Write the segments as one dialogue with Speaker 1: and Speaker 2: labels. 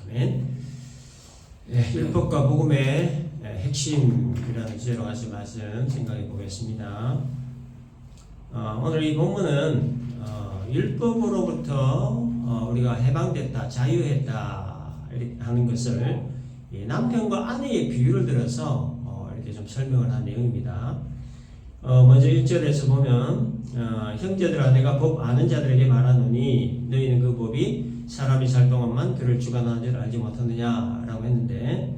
Speaker 1: 아멘. 율법과 복음의 핵심이라는 주제로 같이 말씀 생각해 보겠습니다. 오늘 이 본문은 율법으로부터 우리가 해방됐다, 자유했다 이렇게 하는 것을 남편과 아내의 비유를 들어서 이렇게 좀 설명을 한 내용입니다. 먼저 1절에서 보면 형제들아 내가 법 아는 자들에게 말하노니 너희는 그 법이 사람이 살 동안만 그를 주관하는 줄 알지 못하느냐라고 했는데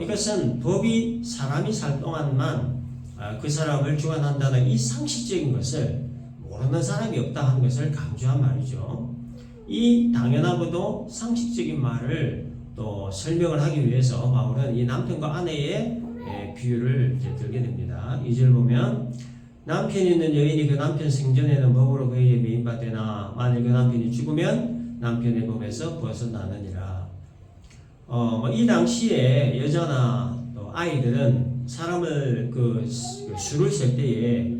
Speaker 1: 이것은 법이 사람이 살 동안만 그 사람을 주관한다는 이 상식적인 것을 모르는 사람이 없다 하는 것을 강조한 말이죠. 이 당연하고도 상식적인 말을 또 설명을 하기 위해서 바울은 이 남편과 아내의 비유를 들게 됩니다. 2절 보면 남편이 있는 여인이 그 남편 생전에는 법으로 그에게 매인받되나 만일 그 남편이 죽으면 남편의 법에서 벗어나느니라. 이 당시에 여자나 또 아이들은 사람을 수를 셀 때에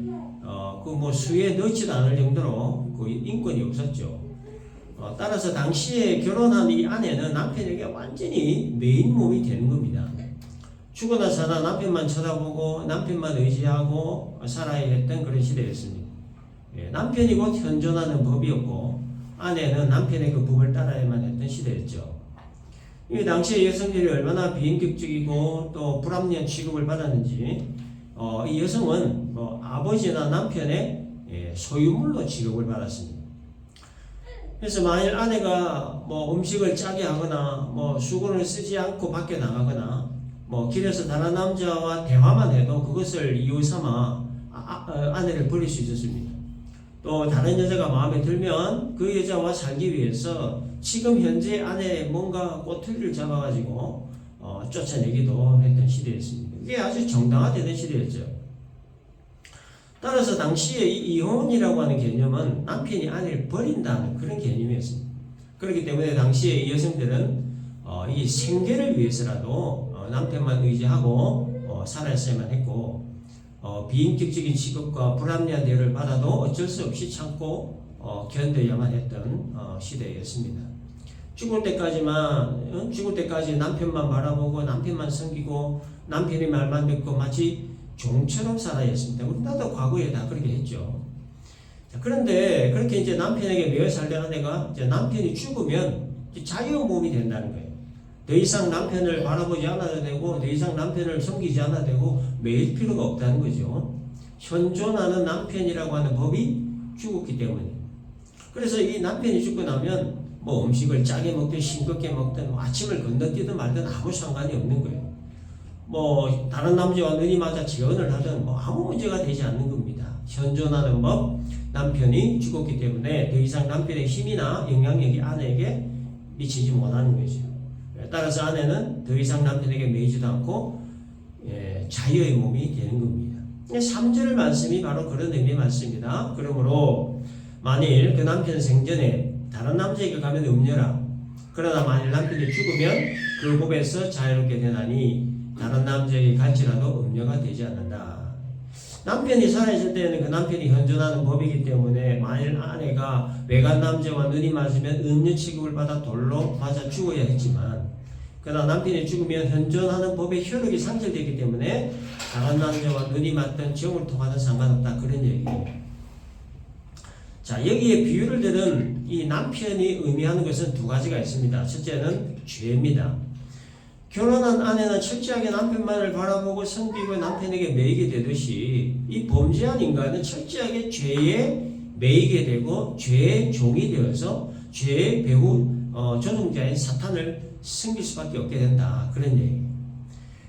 Speaker 1: 수에 넣지도 않을 정도로 인권이 없었죠. 따라서 당시에 결혼한 이 아내는 남편에게 완전히 메인 몸이 되는 겁니다. 죽어나 사나 남편만 쳐다보고 남편만 의지하고 살아야 했던 그런 시대였습니다. 남편이 곧 현존하는 법이었고 아내는 남편의 그 법을 따라야만 했던 시대였죠. 이 당시에 여성들이 얼마나 비인격적이고 또 불합리한 취급을 받았는지 이 여성은 아버지나 남편의 소유물로 취급을 받았습니다. 그래서 만일 아내가 음식을 짜게 하거나 수건을 쓰지 않고 밖에 나가거나 길에서 다른 남자와 대화만 해도 그것을 이유 삼아 아내를 버릴 수 있었습니다. 또 다른 여자가 마음에 들면 그 여자와 살기 위해서 지금 현재 아내의 뭔가 꼬투리를 잡아가지고 쫓아내기도 했던 시대였습니다. 이게 아주 정당화되는 시대였죠. 따라서 당시에 이 이혼이라고 하는 개념은 남편이 아내를 버린다는 그런 개념이었습니다. 그렇기 때문에 당시에 이 여성들은 이 생계를 위해서라도 남편만 의지하고 살았어야만 했고 비인격적인 취급과 불합리한 대우를 받아도 어쩔 수 없이 참고 견뎌야만 했던 시대였습니다. 죽을 때까지 남편만 바라보고 남편만 섬기고 남편의 말만 듣고 마치 종처럼 살아야 했습니다. 우리나라도 과거에 다 그렇게 했죠. 그런데 그렇게 이제 남편에게 매여 살던 아내가 이제 남편이 죽으면 자유 몸이 된다는 거예요. 더 이상 남편을 바라보지 않아도 되고 더 이상 남편을 섬기지 않아도 되고 매일 필요가 없다는 거죠. 현존하는 남편이라고 하는 법이 죽었기 때문에. 그래서 이 남편이 죽고 나면 음식을 짜게 먹든 싱겁게 먹든 아침을 건너뛰든 말든 아무 상관이 없는 거예요. 다른 남자와 눈이 맞아 재혼을 하든 아무 문제가 되지 않는 겁니다. 현존하는 법, 남편이 죽었기 때문에 더 이상 남편의 힘이나 영향력이 아내에게 미치지 못하는 거죠. 따라서 아내는 더 이상 남편에게 매이지도 않고 자유의 몸이 되는 겁니다. 3절 말씀이 바로 그런 의미의 말씀입니다. 그러므로 만일 그 남편 생전에 다른 남자에게 가면 음녀라. 그러나 만일 남편이 죽으면 그 법에서 자유롭게 되나니 다른 남자에게 갈지라도 음녀가 되지 않는다. 남편이 살아있을 때는 그 남편이 현존하는 법이기 때문에 만일 아내가 외간 남자와 눈이 맞으면 음녀 취급을 받아 돌로 맞아 죽어야 했지만 그러나 남편이 죽으면 현존하는 법의 효력이 상실되기 때문에 다른 남자와 눈이 맞든 정을 통하든 상관없다. 그런 얘기예요. 자, 여기에 비유를 들은 이 남편이 의미하는 것은 두 가지가 있습니다. 첫째는 죄입니다. 결혼한 아내는 철저하게 남편만을 바라보고 섬기고 남편에게 매이게 되듯이 이 범죄한 인간은 철저하게 죄에 매이게 되고 죄의 종이 되어서 죄의 배후 조종자인 사탄을 섬길 수밖에 없게 된다. 그런 얘기예요.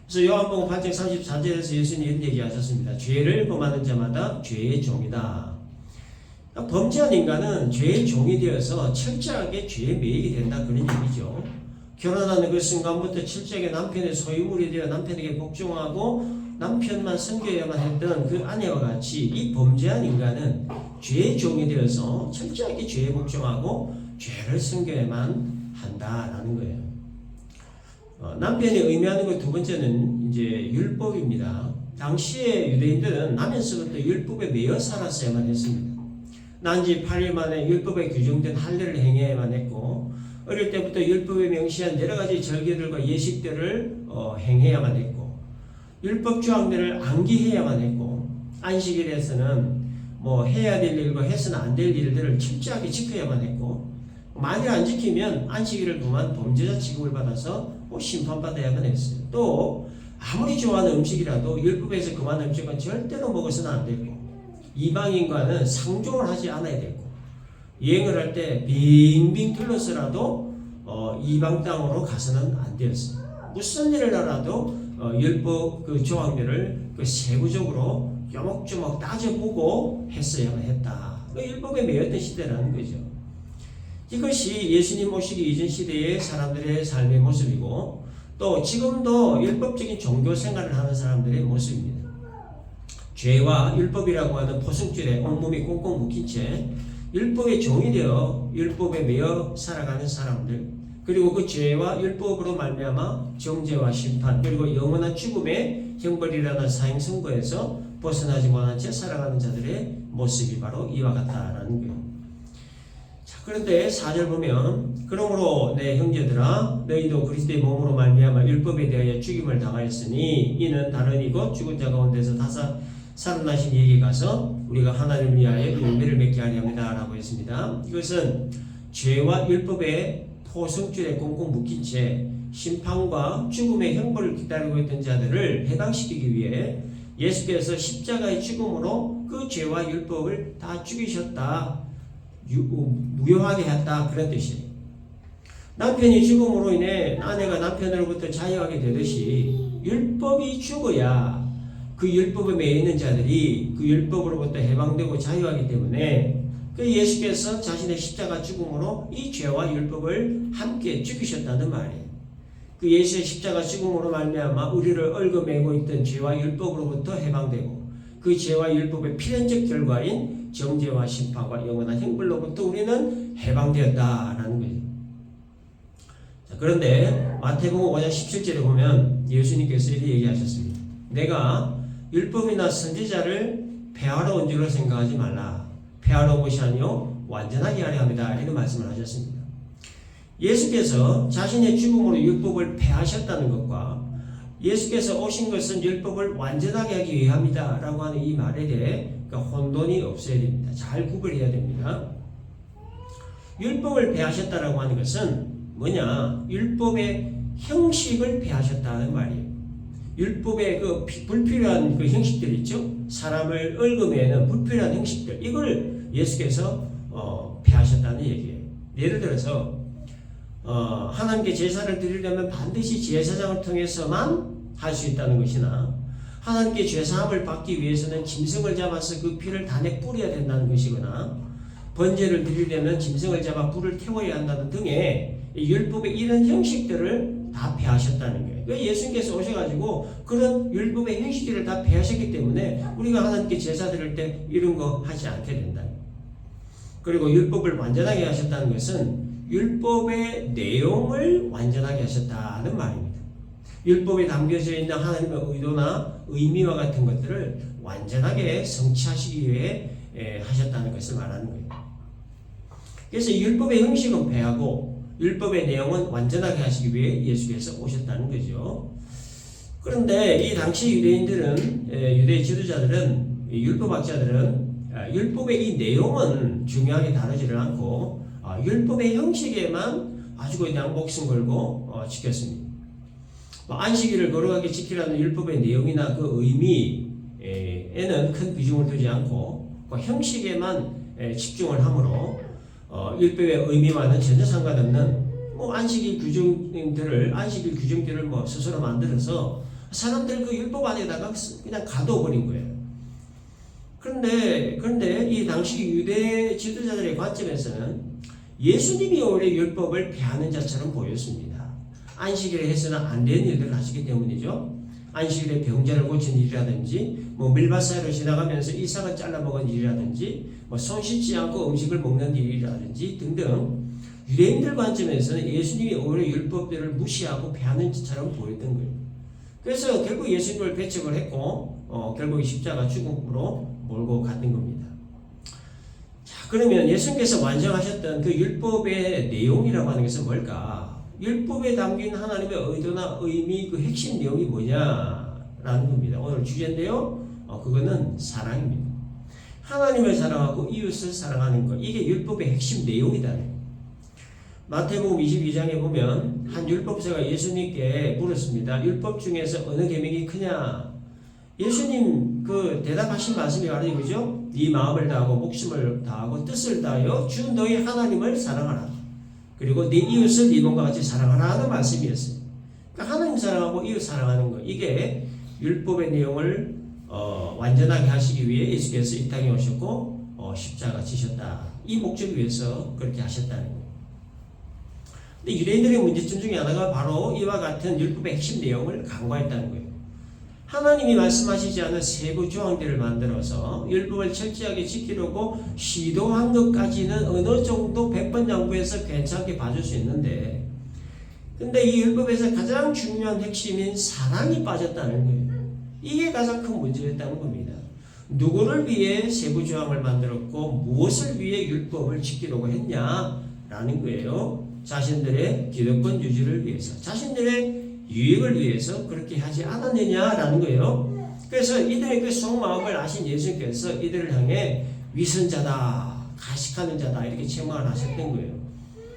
Speaker 1: 그래서 요한복음 8장 34절에서 예수님이 이런 얘기하셨습니다. 죄를 범하는 자마다 죄의 종이다. 범죄한 인간은 죄의 종이 되어서 철저하게 죄에 매이게 된다. 그런 얘기죠. 결혼하는 그 순간부터 철저하게 남편의 소유물이 되어 남편에게 복종하고 남편만 섬겨야만 했던 그 아내와 같이 이 범죄한 인간은 죄의 종이 되어서 철저하게 죄에 복종하고 죄를 섬겨야만 한다라는 거예요. 남편이 의미하는 것 두 번째는 이제 율법입니다. 당시에 유대인들은 나면서부터 율법에 매여 살았어야만 했습니다. 난지 8일 만에 율법에 규정된 할례를 행해야만 했고 어릴 때부터 율법에 명시한 여러 가지 절기들과 예식들을 행해야만 했고, 율법 조항들을 암기해야만 했고, 안식일에서는 뭐 해야 될 일과 해서는 안 될 일들을 철저하게 지켜야만 했고, 만일 안 지키면 안식일을 그만 범죄자 취급을 받아서 심판받아야만 했어요. 또 아무리 좋아하는 음식이라도 율법에서 그만 음식은 절대로 먹어서는 안 되고, 이방인과는 상종을 하지 않아야 되고, 여행을 할 때 빙빙 둘러서라도 이방 땅으로 가서는 안 되었어요. 무슨 일을 하라도 율법 그 조항들을 그 세부적으로 요목조목 따져보고 했어야만 했다. 그 율법에 매였던 시대라는 거죠. 이것이 예수님 오시기 이전 시대의 사람들의 삶의 모습이고, 또 지금도 율법적인 종교 생활을 하는 사람들의 모습입니다. 죄와 율법이라고 하는 포승줄에 온몸이 꽁꽁 묶인 채 율법의 종이 되어 율법에 매여 살아가는 사람들, 그리고 그 죄와 율법으로 말미암아 정죄와 심판, 그리고 영원한 죽음의 형벌이라는 사형 선고에서 벗어나지 못한 채 살아가는 자들의 모습이 바로 이와 같다라는 거예요. 자, 그런데 4절 보면, 그러므로 내 형제들아 너희도 그리스도의 몸으로 말미암아 율법에 대하여 죽임을 당하였으니 이는 다른 이고 죽은 자 가운데서 살아나신 이에게 가서 우리가 하나님을 위하여 열매를 맺게 하려 합니다 라고 했습니다. 이것은 죄와 율법의 포승줄에 꽁꽁 묶인 채 심판과 죽음의 형벌을 기다리고 있던 자들을 해방시키기 위해 예수께서 십자가의 죽음으로 그 죄와 율법을 다 죽이셨다, 무효하게 했다, 그런 뜻이에요. 남편이 죽음으로 인해 아내가 남편으로부터 자유하게 되듯이 율법이 죽어야 그 율법에 매여 있는 자들이 그 율법으로부터 해방되고 자유하기 때문에 그 예수께서 자신의 십자가 죽음으로 이 죄와 율법을 함께 죽이셨다는 말이에요. 그 예수의 십자가 죽음으로 말미암아 우리를 얽어매고 있던 죄와 율법으로부터 해방되고, 그 죄와 율법의 필연적 결과인 정죄와 심판과 영원한 형벌로부터 우리는 해방되었다라는 거죠. 자, 그런데 마태복음 5장 17절에 보면 예수님께서 이렇게 얘기하셨습니다. 내가 율법이나 선지자를 폐하러 온 줄로 생각하지 말라. 폐하러 온 것이 아니요 완전하게 하려 합니다. 이런 말씀을 하셨습니다. 예수께서 자신의 죽음으로 율법을 폐하셨다는 것과 예수께서 오신 것은 율법을 완전하게 하기 위함이다 라고 하는 이 말에 대해 혼돈이 없어야 됩니다. 잘 구별해야 됩니다. 율법을 폐하셨다라고 하는 것은 뭐냐? 율법의 형식을 폐하셨다는 말이에요. 율법의 그 불필요한 그 형식들 있죠? 사람을 얽어매는 불필요한 형식들, 이걸 예수께서 폐하셨다는 얘기예요. 예를 들어서 하나님께 제사를 드리려면 반드시 제사장을 통해서만 할 수 있다는 것이나, 하나님께 죄사함을 받기 위해서는 짐승을 잡아서 그 피를 단에 뿌려야 된다는 것이거나, 번제를 드리려면 짐승을 잡아 불을 태워야 한다는 등의 율법의 이런 형식들을 다 폐하셨다는 거예요. 예수님께서 오셔가지고 그런 율법의 형식들을 다 폐하셨기 때문에 우리가 하나님께 제사 드릴 때 이런 거 하지 않게 된다. 그리고 율법을 완전하게 하셨다는 것은 율법의 내용을 완전하게 하셨다는 말입니다. 율법에 담겨져 있는 하나님의 의도나 의미와 같은 것들을 완전하게 성취하시기 위해 하셨다는 것을 말하는 거예요. 그래서 율법의 형식은 폐하고 율법의 내용은 완전하게 하시기 위해 예수께서 오셨다는 거죠. 그런데 이 당시 유대인들은, 유대 지도자들은, 율법학자들은 율법의 이 내용은 중요하게 다루지를 않고 율법의 형식에만 아주 그냥 목숨 걸고 지켰습니다. 안식일을 거룩하게 지키라는 율법의 내용이나 그 의미에는 큰 비중을 두지 않고 형식에만 집중을 하므로 율법의 의미와는 전혀 상관없는 안식일 규정들을 스스로 만들어서 사람들 그 율법 안에다가 그냥 가둬버린 거예요. 그런데 이 당시 유대 지도자들의 관점에서는 예수님이 오히려 율법을 폐하는 자처럼 보였습니다. 안식일에 해서는 안 되는 일들을 하시기 때문이죠. 안식일에 병자를 고친 일이라든지, 밀밭 사이로 지나가면서 이삭을 잘라 먹은 일이라든지, 손 씻지 않고 음식을 먹는 일이라든지 등등, 유대인들 관점에서는 예수님이 오히려 율법들을 무시하고 폐하는 것처럼 보였던 거예요. 그래서 결국 예수님을 배척을 했고 결국 십자가 죽음으로 몰고 갔던 겁니다. 자, 그러면 예수님께서 완성하셨던 그 율법의 내용이라고 하는 것은 뭘까? 율법에 담긴 하나님의 의도나 의미 그 핵심 내용이 뭐냐라는 겁니다. 오늘 주제인데요. 그거는 사랑입니다. 하나님을 사랑하고 이웃을 사랑하는 것. 이게 율법의 핵심 내용이다. 마태복음 22장에 보면 한 율법사가 예수님께 물었습니다. 율법 중에서 어느 계명이 크냐? 예수님 그 대답하신 말씀이 바로 이거죠. 네 마음을 다하고 목숨을 다하고 뜻을 다하여 주 너희 하나님을 사랑하라. 그리고 네 이웃을 네 몸과 같이 사랑하라 하는 말씀이었어요. 그러니까 하나님 사랑하고 이웃 사랑하는 것. 이게 율법의 내용을 완전하게 하시기 위해 예수께서 이 땅에 오셨고 십자가 지셨다. 이 목적을 위해서 그렇게 하셨다는 거예요. 근데 유대인들의 문제점 중에 하나가 바로 이와 같은 율법의 핵심 내용을 간과했다는 거예요. 하나님이 말씀하시지 않은 세부 조항들을 만들어서 율법을 철저하게 지키려고 시도한 것까지는 어느 정도 백번장부에서 괜찮게 봐줄 수 있는데, 근데 이 율법에서 가장 중요한 핵심인 사랑이 빠졌다는 거예요. 이게 가장 큰 문제였다는 겁니다. 누구를 위해 세부 조항을 만들었고 무엇을 위해 율법을 지키려고 했냐라는 거예요. 자신들의 기득권 유지를 위해서, 자신들의 유익을 위해서 그렇게 하지 않았느냐라는 거예요. 그래서 이들의 그 속마음을 아신 예수님께서 이들을 향해 위선자다, 가식하는 자다 이렇게 책망을 하셨던 거예요.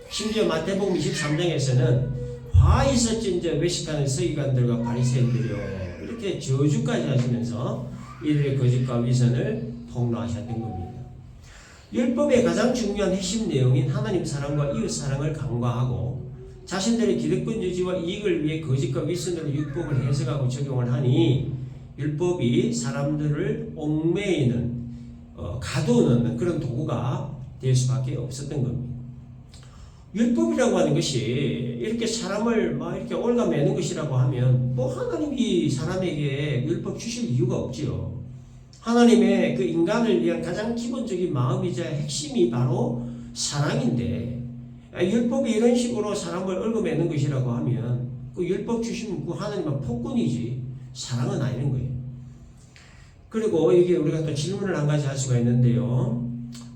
Speaker 1: 심지어 마태복음 23장에서는 화 있을진저 외식하는 서기관들과 바리새인들이요 이렇게 저주까지 하시면서 이들의 거짓과 위선을 폭로하셨던 겁니다. 율법의 가장 중요한 핵심 내용인 하나님 사랑과 이웃 사랑을 간과하고 자신들의 기득권 유지와 이익을 위해 거짓과 위선으로 율법을 해석하고 적용을 하니 율법이 사람들을 얽매이는 가두는 그런 도구가 될 수밖에 없었던 겁니다. 율법이라고 하는 것이 이렇게 사람을 막 이렇게 올가매는 것이라고 하면 뭐 하나님이 사람에게 율법 주실 이유가 없지요. 하나님의 그 인간을 위한 가장 기본적인 마음이자 핵심이 바로 사랑인데, 율법이 이런 식으로 사람을 얽어매는 것이라고 하면 그 율법 주신 그 하나님은 폭군이지 사랑은 아니는 거예요. 그리고 이게 우리가 또 질문을 한 가지 할 수가 있는데요.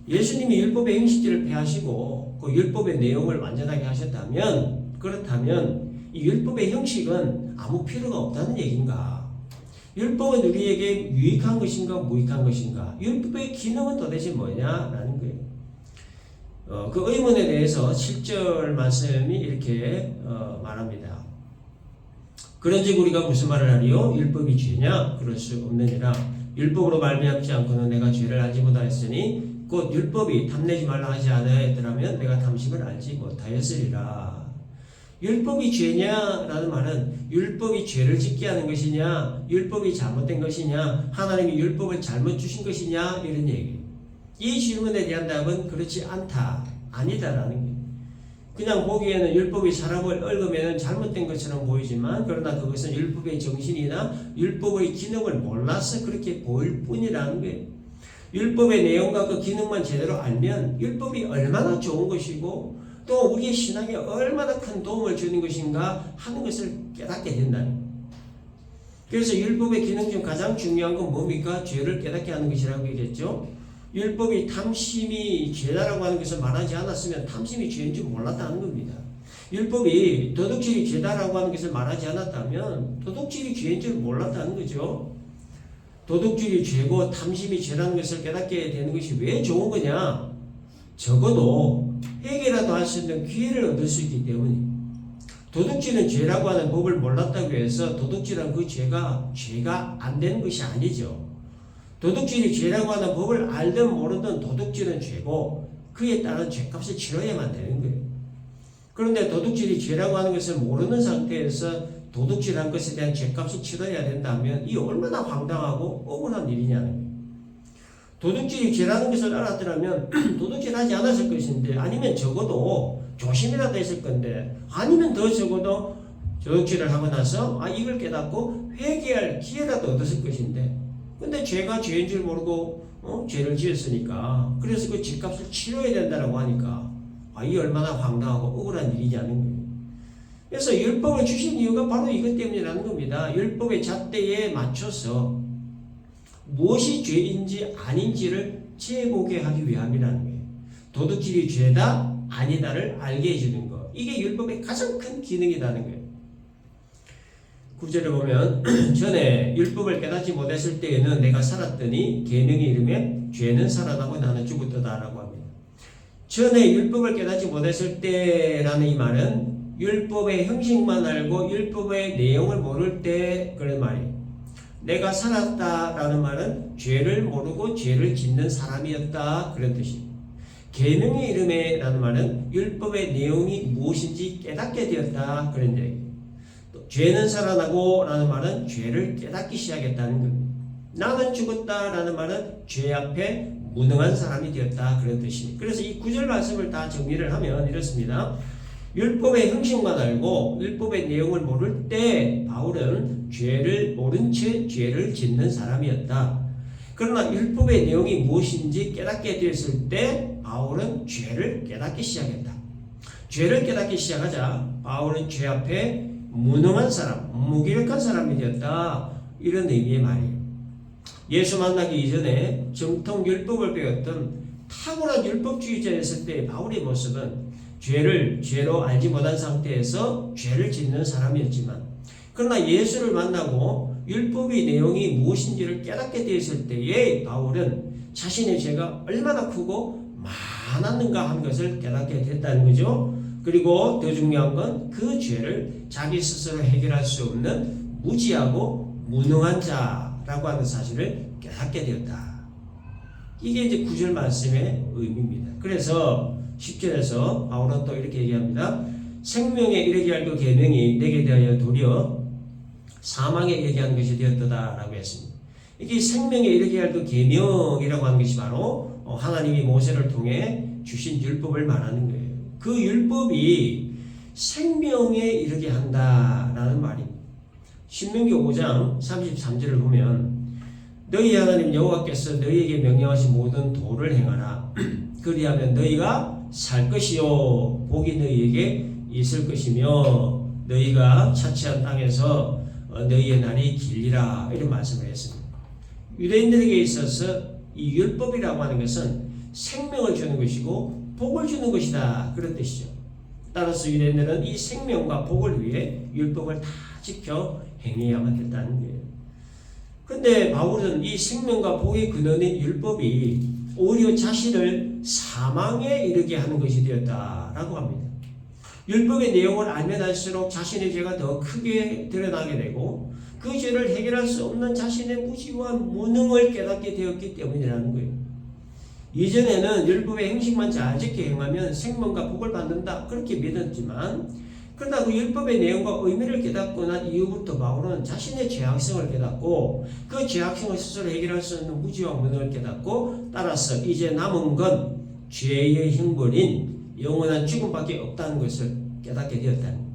Speaker 1: 예수님이 율법의 형식들을 폐하시고 그 율법의 내용을 완전하게 하셨다면, 그렇다면 이 율법의 형식은 아무 필요가 없다는 얘기인가? 율법은 우리에게 유익한 것인가 무익한 것인가? 율법의 기능은 도대체 뭐냐라는 거예요. 그 의문에 대해서 7절 말씀이 이렇게 말합니다. 그런즉 우리가 무슨 말을 하리요? 율법이 죄냐? 그럴 수 없느니라. 율법으로 말미암지 않고는 내가 죄를 알지 못하였으니 곧 율법이 탐내지 말라 하지 않았더라면 내가 탐심을 알지 못하였으리라. 율법이 죄냐라는 말은 율법이 죄를 짓게 하는 것이냐, 율법이 잘못된 것이냐, 하나님이 율법을 잘못 주신 것이냐 이런 얘기예요. 이 질문에 대한 답은 그렇지 않다, 아니다라는 거예요. 그냥 보기에는 율법이 사람을 얽으면 잘못된 것처럼 보이지만 그러나 그것은 율법의 정신이나 율법의 기능을 몰라서 그렇게 보일 뿐이라는 거예요. 율법의 내용과 그 기능만 제대로 알면 율법이 얼마나 좋은 것이고 또 우리의 신앙에 얼마나 큰 도움을 주는 것인가 하는 것을 깨닫게 된다는 거예요. 그래서 율법의 기능 중 가장 중요한 건 뭡니까? 죄를 깨닫게 하는 것이라고 얘기했죠. 율법이 탐심이 죄다라고 하는 것을 말하지 않았으면 탐심이 죄인 줄 몰랐다는 겁니다. 율법이 도둑질이 죄다라고 하는 것을 말하지 않았다면 도둑질이 죄인 줄 몰랐다는 거죠. 도둑질이 죄고 탐심이 죄라는 것을 깨닫게 되는 것이 왜 좋은 거냐? 적어도 회개라도 할 수 있는 기회를 얻을 수 있기 때문에. 도둑질은 죄라고 하는 법을 몰랐다고 해서 도둑질한 그 죄가 안 되는 것이 아니죠. 도둑질이 죄라고 하는 법을 알든 모르든 도둑질은 죄고 그에 따른 죄값을 치러야만 되는 거예요. 그런데 도둑질이 죄라고 하는 것을 모르는 상태에서 도둑질한 것에 대한 죄값을 치러야 된다면 이 얼마나 황당하고 억울한 일이냐는 거예요. 도둑질이 죄라는 것을 알았더라면 도둑질하지 않았을 것인데, 아니면 적어도 조심이라도 했을 건데, 아니면 더 적어도 도둑질을 하고 나서 이걸 깨닫고 회개할 기회라도 얻었을 것인데, 근데 죄가 죄인 줄 모르고 죄를 지었으니까, 그래서 그 죄값을 치러야 된다라고 하니까 이 얼마나 황당하고 억울한 일이냐는 거예요. 그래서 율법을 주신 이유가 바로 이것 때문이라는 겁니다. 율법의 잣대에 맞춰서 무엇이 죄인지 아닌지를 재보게 하기 위함이라는 거예요. 도둑질이 죄다 아니다를 알게 해주는 거. 이게 율법의 가장 큰 기능이라는 거예요. 9절에 보면 전에 율법을 깨닫지 못했을 때에는 내가 살았더니 계명이 이르면 죄는 살아나고 나는 죽었다라고 합니다. 전에 율법을 깨닫지 못했을 때라는 이 말은 율법의 형식만 알고 율법의 내용을 모를 때 그런 말이에요. 내가 살았다라는 말은 죄를 모르고 죄를 짓는 사람이었다 그런 뜻이에요. 계명의 이름에라는 말은 율법의 내용이 무엇인지 깨닫게 되었다 그런 얘기예요. 또 죄는 살아나고 라는 말은 죄를 깨닫기 시작했다는 겁니다. 나는 죽었다라는 말은 죄 앞에 무능한 사람이 되었다 그런 뜻입니다. 그래서 이 구절 말씀을 다 정리를 하면 이렇습니다. 율법의 형식만 알고 율법의 내용을 모를 때 바울은 죄를 모른 채 죄를 짓는 사람이었다. 그러나 율법의 내용이 무엇인지 깨닫게 되었을 때 바울은 죄를 깨닫기 시작했다. 죄를 깨닫기 시작하자 바울은 죄 앞에 무능한 사람, 무기력한 사람이 되었다. 이런 의미의 말이에요. 예수 만나기 이전에 정통 율법을 배웠던 탁월한 율법주의자였을 때의 바울의 모습은 죄를 죄로 알지 못한 상태에서 죄를 짓는 사람이었지만, 그러나 예수를 만나고 율법의 내용이 무엇인지를 깨닫게 되었을 때에 바울은 자신의 죄가 얼마나 크고 많았는가 하는 것을 깨닫게 됐다는 거죠. 그리고 더 중요한 건 그 죄를 자기 스스로 해결할 수 없는 무지하고 무능한 자라고 하는 사실을 깨닫게 되었다. 이게 이제 9절 말씀의 의미입니다. 그래서 10절에서 바울은 또 이렇게 얘기합니다. 생명에 이르게 할 그 계명이 내게 대하여 도리어 사망에 이르게 하는 것이 되었다라고 했습니다. 이게 생명에 이르게 할 그 계명이라고 하는 것이 바로 하나님이 모세를 통해 주신 율법을 말하는 거예요. 그 율법이 생명에 이르게 한다라는 말입니다. 신명기 5장 33절을 보면 너희 하나님 여호와께서 너희에게 명령하신 모든 도를 행하라. 그리하면 너희가 살 것이요 복이 너희에게 있을 것이며 너희가 차지한 땅에서 너희의 날이 길리라. 이런 말씀을 했습니다. 유대인들에게 있어서 이 율법이라고 하는 것은 생명을 주는 것이고 복을 주는 것이다 그런 뜻이죠. 따라서 유대인들은 이 생명과 복을 위해 율법을 다 지켜 행해야만 했다는 거예요. 그런데 바울은 이 생명과 복의 근원인 율법이 오히려 자신을 사망에 이르게 하는 것이 되었다라고 합니다. 율법의 내용을 알면 알수록 자신의 죄가 더 크게 드러나게 되고 그 죄를 해결할 수 없는 자신의 무지와 무능을 깨닫게 되었기 때문이라는 거예요. 이전에는 율법의 행식만 잘 지켜 행하면 생명과 복을 받는다 그렇게 믿었지만, 그러나 그 율법의 내용과 의미를 깨닫고 난 이후부터 바울은 자신의 죄악성을 깨닫고 그 죄악성을 스스로 해결할 수 없는 무지와 무능을 깨닫고, 따라서 이제 남은 건 죄의 형벌인 영원한 죽음밖에 없다는 것을 깨닫게 되었다는 거예요.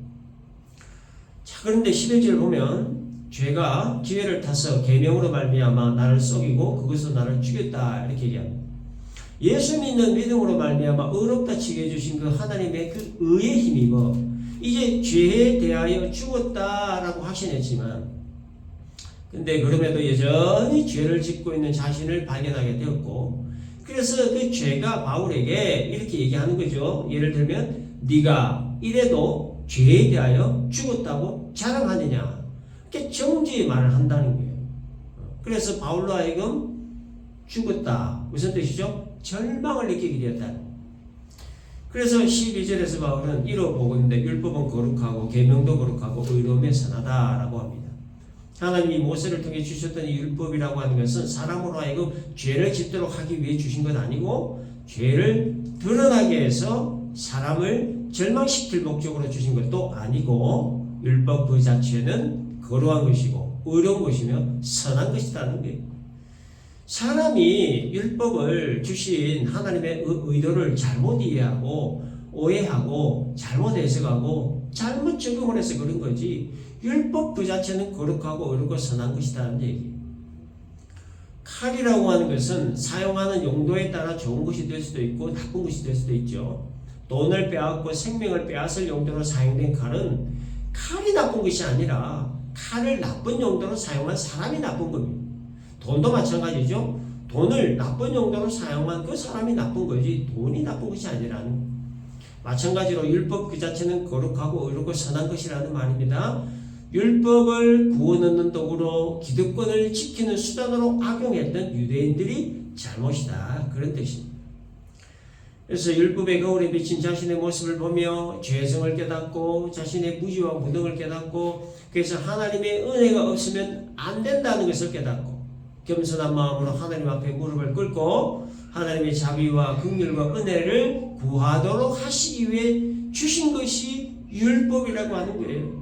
Speaker 1: 자, 그런데 11절 보면 죄가 기회를 타서 계명으로 말미암아 나를 속이고 그것으로 나를 죽였다 이렇게 얘기합니다. 예수 믿는 믿음으로 말미암아 의롭다 치게 해주신 그 하나님의 그 의에 힘입어 이제 죄에 대하여 죽었다라고 확신했지만, 근데 그럼에도 여전히 죄를 짓고 있는 자신을 발견하게 되었고, 그래서 그 죄가 바울에게 이렇게 얘기하는 거죠. 예를 들면 네가 이래도 죄에 대하여 죽었다고 자랑하느냐, 이렇게 정죄의 말을 한다는 거예요. 그래서 바울로 하여금 죽었다 무슨 뜻이죠? 절망을 느끼게 되었다. 그래서 12절에서 바울은 이로 보고 있는데 율법은 거룩하고 계명도 거룩하고 의로움에 선하다라고 합니다. 하나님이 모세를 통해 주셨던 이 율법이라고 하는 것은 사람으로 하여금 죄를 짓도록 하기 위해 주신 것 아니고 죄를 드러나게 해서 사람을 절망시킬 목적으로 주신 것도 아니고, 율법 그 자체는 거룩한 것이고 의로운 것이며 선한 것이라는 거예요. 사람이 율법을 주신 하나님의 의도를 잘못 이해하고 오해하고 잘못 해석하고 잘못 적용을 해서 그런 거지, 율법 그 자체는 거룩하고 의롭고 선한 것이라는 얘기예요. 칼이라고 하는 것은 사용하는 용도에 따라 좋은 것이 될 수도 있고 나쁜 것이 될 수도 있죠. 돈을 빼앗고 생명을 빼앗을 용도로 사용된 칼은 칼이 나쁜 것이 아니라 칼을 나쁜 용도로 사용한 사람이 나쁜 겁니다. 돈도 마찬가지죠. 돈을 나쁜 용도로 사용한 그 사람이 나쁜 거지 돈이 나쁜 것이 아니라는. 마찬가지로 율법 그 자체는 거룩하고 의롭고 선한 것이라는 말입니다. 율법을 구원 얻는 도구로 기득권을 지키는 수단으로 악용했던 유대인들이 잘못이다. 그런 뜻입니다. 그래서 율법의 거울에 비친 자신의 모습을 보며 죄성을 깨닫고 자신의 무지와 무능을 깨닫고 그래서 하나님의 은혜가 없으면 안 된다는 것을 깨닫고 겸손한 마음으로 하나님 앞에 무릎을 꿇고 하나님의 자비와 긍휼과 은혜를 구하도록 하시기 위해 주신 것이 율법이라고 하는 거예요.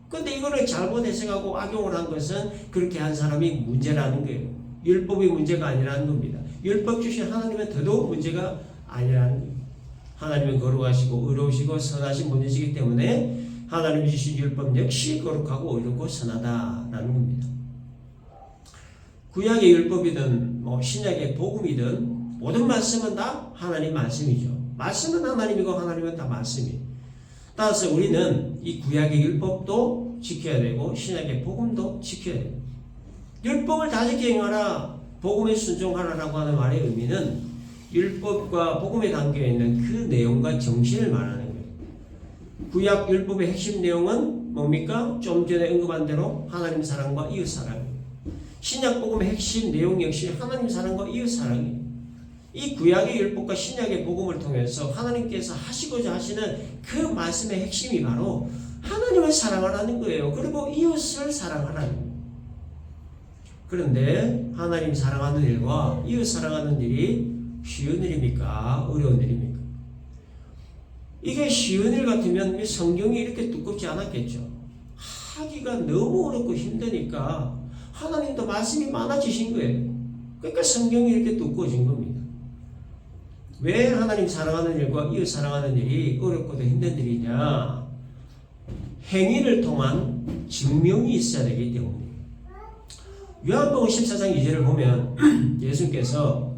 Speaker 1: 그런데 이거를 잘못 해석하고 악용을 한 것은 그렇게 한 사람이 문제라는 거예요. 율법이 문제가 아니라는 겁니다. 율법 주신 하나님은 더더욱 문제가 아니라는 거예요. 하나님은 거룩하시고 의로우시고 선하신 분이시기 때문에 하나님이 주신 율법 역시 거룩하고 의롭고 선하다라는 겁니다. 구약의 율법이든 신약의 복음이든 모든 말씀은 다 하나님 말씀이죠. 말씀은 하나님이고 하나님은 다 말씀이에요. 따라서 우리는 이 구약의 율법도 지켜야 되고 신약의 복음도 지켜야 됩니다. 율법을 다 지켜 행하라, 복음에 순종하라라고 하는 말의 의미는 율법과 복음에 담겨있는 그 내용과 정신을 말하는 거예요. 구약 율법의 핵심 내용은 뭡니까? 좀 전에 언급한 대로 하나님 사랑과 이웃 사랑이에요. 신약 복음의 핵심 내용 역시 하나님 사랑과 이웃 사랑이에요. 이 구약의 율법과 신약의 복음을 통해서 하나님께서 하시고자 하시는 그 말씀의 핵심이 바로 하나님을 사랑하라는 거예요. 그리고 이웃을 사랑하라는 거예요. 그런데 하나님 사랑하는 일과 이웃 사랑하는 일이 쉬운 일입니까? 어려운 일입니까? 이게 쉬운 일 같으면 성경이 이렇게 두껍지 않았겠죠. 하기가 너무 어렵고 힘드니까 하나님도 말씀이 많아지신 거예요. 그러니까 성경이 이렇게 두꺼워진 겁니다. 왜 하나님 사랑하는 일과 이웃 사랑하는 일이 어렵고도 힘든 일이냐? 행위를 통한 증명이 있어야 되기 때문이에요. 요한복음 14장 2절을 보면 예수님께서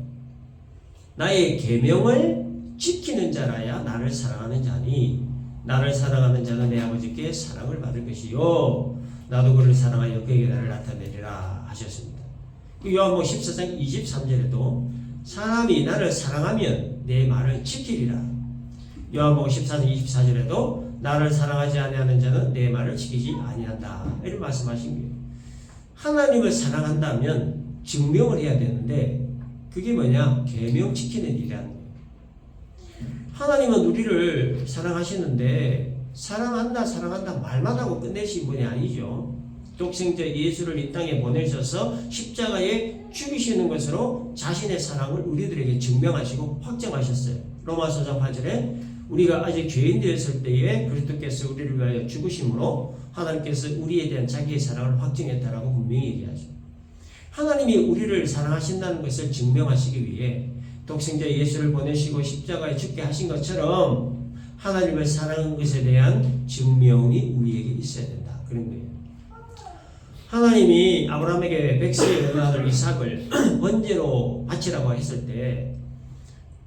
Speaker 1: 나의 계명을 지키는 자라야 나를 사랑하는 자니 나를 사랑하는 자는 내 아버지께 사랑을 받을 것이요 나도 그를 사랑하여 그에게 나를 나타내리라 하셨습니다. 요한복음 14장 23절에도 사람이 나를 사랑하면 내 말을 지키리라. 요한복음 14장 24절에도 나를 사랑하지 아니하는 자는 내 말을 지키지 아니한다. 이렇게 말씀하신 거예요. 하나님을 사랑한다면 증명을 해야 되는데 그게 뭐냐? 계명 지키는 일이라는 거예요. 하나님은 우리를 사랑하시는데 사랑한다 말만 하고 끝내신 분이 아니죠. 독생자 예수를 이 땅에 보내셔서 십자가에 죽이시는 것으로 자신의 사랑을 우리들에게 증명하시고 확정하셨어요. 로마서 4장 8절에 우리가 아직 죄인 되었을 때에 그리스도께서 우리를 위하여 죽으심으로 하나님께서 우리에 대한 자기의 사랑을 확증했다라고 분명히 얘기하죠. 하나님이 우리를 사랑하신다는 것을 증명하시기 위해 독생자 예수를 보내시고 십자가에 죽게 하신 것처럼 하나님을 사랑한 것에 대한 증명이 우리에게 있어야 된다. 그런 거예요. 하나님이 아브라함에게 백세의 어느 아들 이삭을 번제로 바치라고 했을 때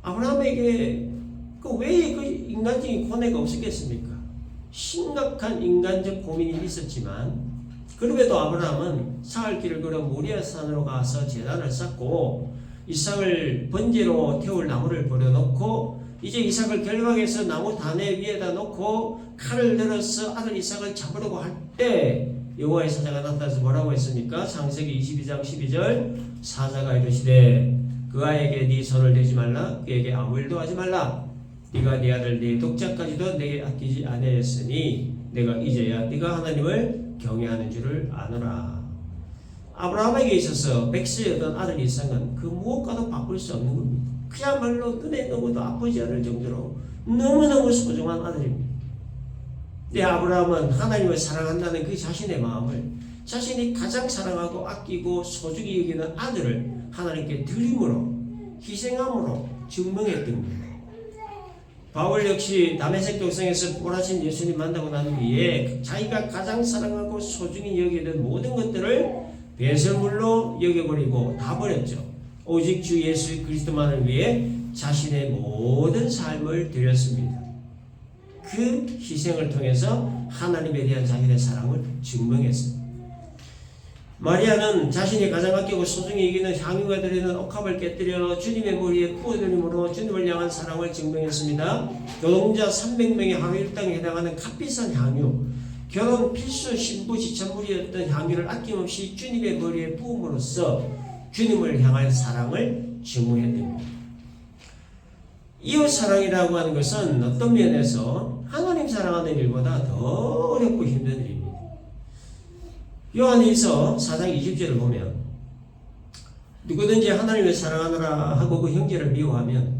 Speaker 1: 아브라함에게 왜 그 인간적인 고뇌가 없었겠습니까? 심각한 인간적 고민이 있었지만 그럼에도 아브라함은 사흘 길을 걸어 모리아 산으로 가서 제단을 쌓고 이삭을 번제로 태울 나무를 버려놓고 이제 이삭을 결박해서 나무 단에 위에다 놓고 칼을 들어서 아들 이삭을 잡으려고 할 때 여호와의 사자가 나타나서 뭐라고 했습니까? 창세기 22장 12절 사자가 이르시되 그 아이에게 네 손을 대지 말라 그에게 아무 일도 하지 말라 네가 네 아들 네 독자까지도 내게 아끼지 아니하였으니 내가 이제야 네가 하나님을 경외하는 줄을 아노라. 아브라함에게 있어서 백세의 어떤 아들 이삭은 그 무엇과도 바꿀 수 없는 겁니다. 그야말로 눈에 너무도 아프지 않을 정도로 너무너무 소중한 아들입니다. 근데 아브라함은 하나님을 사랑한다는 그 자신의 마음을 자신이 가장 사랑하고 아끼고 소중히 여기는 아들을 하나님께 드림으로 희생함으로 증명했던 겁니다. 바울 역시 다메섹 도성에서 부활하신 예수님 만나고 난 후에 자기가 가장 사랑하고 소중히 여기는 모든 것들을 배설물로 여겨버리고 다 버렸죠. 오직 주 예수 그리스도만을 위해 자신의 모든 삶을 드렸습니다. 그 희생을 통해서 하나님에 대한 자신의 사랑을 증명했습니다. 마리아는 자신이 가장 아끼고 소중히 여기는 향유가 들어있는 옥합을 깨뜨려 주님의 머리에 부어드림으로 주님을 향한 사랑을 증명했습니다. 노동자 300명의 하루 일당에 해당하는 값비싼 향유, 결혼 필수 신부 지참물이었던 향유를 아낌없이 주님의 머리에 부음으로써 주님을 향한 사랑을 증명했답니다. 이웃 사랑이라고 하는 것은 어떤 면에서 하나님 사랑하는 일보다 더 어렵고 힘든 일입니다. 요한일서 4장 20절을 보면 누구든지 하나님을 사랑하노라 하고 그 형제를 미워하면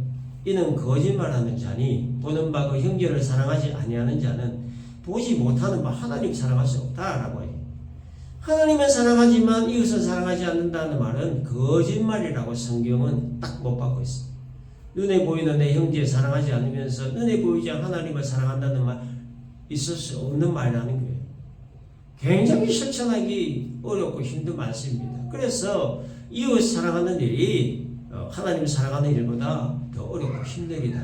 Speaker 1: 이는 거짓말하는 자니 보는 바 그 형제를 사랑하지 아니하는 자는 보지 못하는 바 하나님 사랑할 수 없다라고 해요. 하나님은 사랑하지만 이웃을 사랑하지 않는다는 말은 거짓말이라고 성경은 딱 못 받고 있습니다. 눈에 보이는 내 형제 사랑하지 않으면서 눈에 보이지 않는 하나님을 사랑한다는 말 있을 수 없는 말이라는 거예요. 굉장히 실천하기 어렵고 힘든 말씀입니다. 그래서 이웃 사랑하는 일이 하나님 사랑하는 일보다 더 어렵고 힘든 일이다.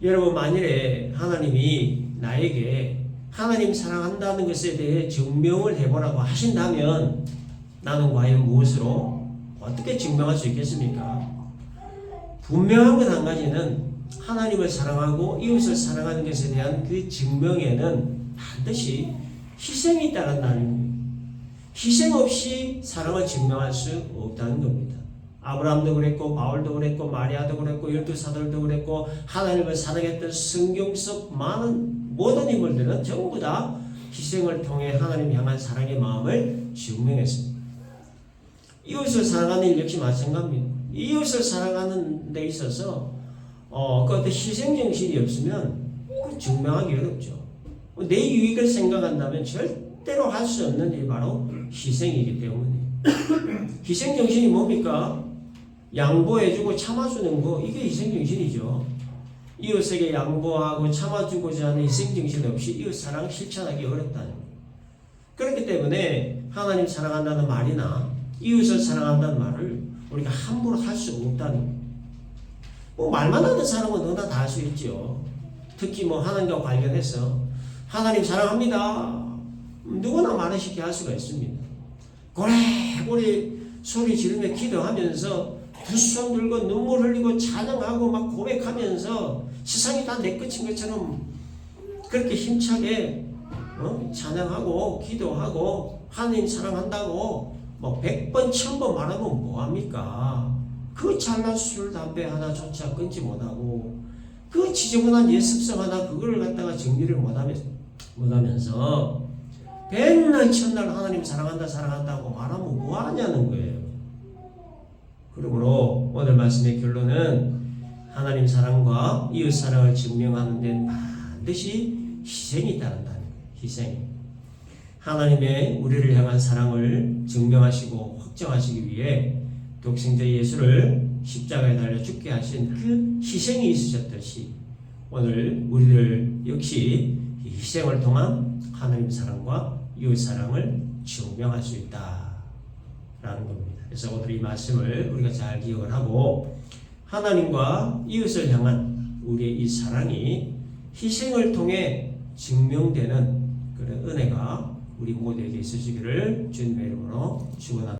Speaker 1: 여러분, 만일에 하나님이 나에게 하나님 사랑한다는 것에 대해 증명을 해보라고 하신다면 나는 과연 무엇으로 어떻게 증명할 수 있겠습니까? 분명한 것 한 가지는 하나님을 사랑하고 이웃을 사랑하는 것에 대한 그 증명에는 반드시 희생이 있다는 겁니다. 희생 없이 사랑을 증명할 수 없다는 겁니다. 아브라함도 그랬고 바울도 그랬고 마리아도 그랬고 열두 사도들도 그랬고 하나님을 사랑했던 성경 속 많은 모든 인물들은 전부 다 희생을 통해 하나님 향한 사랑의 마음을 증명했습니다. 이웃을 사랑하는 일 역시 마찬가지입니다. 이웃을 사랑하는 데 있어서 그 어떤 희생정신이 없으면 그 증명하기 어렵죠. 내 유익을 생각한다면 절대로 할 수 없는 일이 바로 희생이기 때문에 희생정신이 뭡니까? 양보해주고 참아주는 거, 이게 희생정신이죠. 이웃에게 양보하고 참아주고자 하는 희생정신 없이 이웃 사랑 실천하기 어렵다는 거예요. 그렇기 때문에 하나님 사랑한다는 말이나 이웃을 사랑한다는 말을 우리가 함부로 할 수 없다는 거예요. 뭐 말만 하는 사람은 너나 다 할 수 있죠. 특히 뭐 하나님과 관련해서 하나님 사랑합니다. 누구나 말을 쉽게 할 수가 있습니다. 고래고래 소리 지르며 기도하면서 두 손 들고 눈물 흘리고 찬양하고 막 고백하면서 세상이 다 내 끝인 것처럼 그렇게 힘차게 찬양하고 기도하고 하나님 사랑한다고 뭐 100번 1000번 말하면 뭐합니까? 그 잘난 술 담배 하나조차 끊지 못하고 그 지저분한 예습성 하나 그걸 갖다가 정리를 못하면서 맨날 첫날 하나님 사랑한다 사랑한다고 말하면 뭐하냐는 거예요. 그러므로 오늘 말씀의 결론은 하나님 사랑과 이웃 사랑을 증명하는 데는 반드시 희생이 따른다는 거예요. 희생. 하나님의 우리를 향한 사랑을 증명하시고 확정하시기 위해 독생자 예수를 십자가에 달려 죽게 하신 그 희생이 있으셨듯이 오늘 우리들 역시 이 희생을 통한 하나님 사랑과 이웃 사랑을 증명할 수 있다라는 겁니다. 그래서 오늘 이 말씀을 우리가 잘 기억을 하고 하나님과 이웃을 향한 우리의 이 사랑이 희생을 통해 증명되는 그런 은혜가 우리 모두에게 있으시기를 주님의 이름으로 축원합니다.